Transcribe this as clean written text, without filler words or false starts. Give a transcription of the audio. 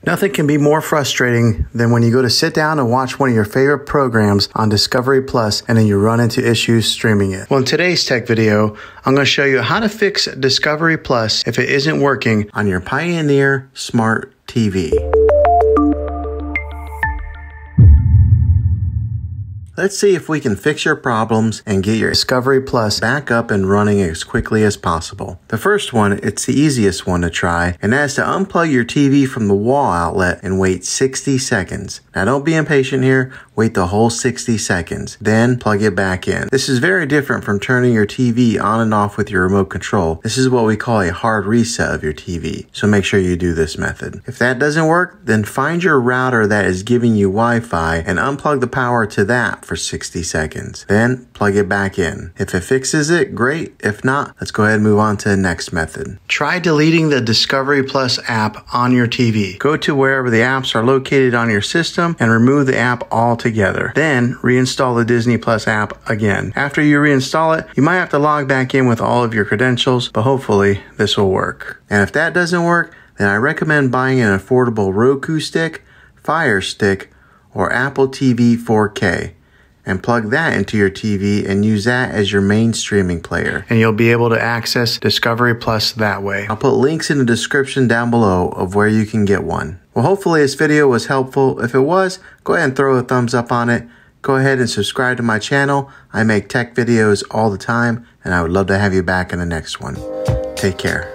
Nothing can be more frustrating than when you go to sit down and watch one of your favorite programs on Discovery Plus and then you run into issues streaming it. Well, in today's tech video, I'm going to show you how to fix Discovery Plus if it isn't working on your Pioneer Smart TV. Let's see if we can fix your problems and get your Discovery Plus back up and running as quickly as possible. The first one, it's the easiest one to try, and that is to unplug your TV from the wall outlet and wait 60 seconds. Now don't be impatient here, wait the whole 60 seconds, then plug it back in. This is very different from turning your TV on and off with your remote control. This is what we call a hard reset of your TV, so make sure you do this method. If that doesn't work, then find your router that is giving you Wi-Fi and unplug the power to that for 60 seconds. Then plug it back in. If it fixes it, great. If not, let's go ahead and move on to the next method. Try deleting the Discovery Plus app on your TV. Go to wherever the apps are located on your system and remove the app altogether. Then reinstall the Disney Plus app again. After you reinstall it, you might have to log back in with all of your credentials, but hopefully this will work. And if that doesn't work, then I recommend buying an affordable Roku stick, Fire Stick, or Apple TV 4K. And plug that into your TV and use that as your main streaming player. And you'll be able to access Discovery Plus that way. I'll put links in the description down below of where you can get one. Well, hopefully this video was helpful. If it was, go ahead and throw a thumbs up on it. Go ahead and subscribe to my channel. I make tech videos all the time, and I would love to have you back in the next one. Take care.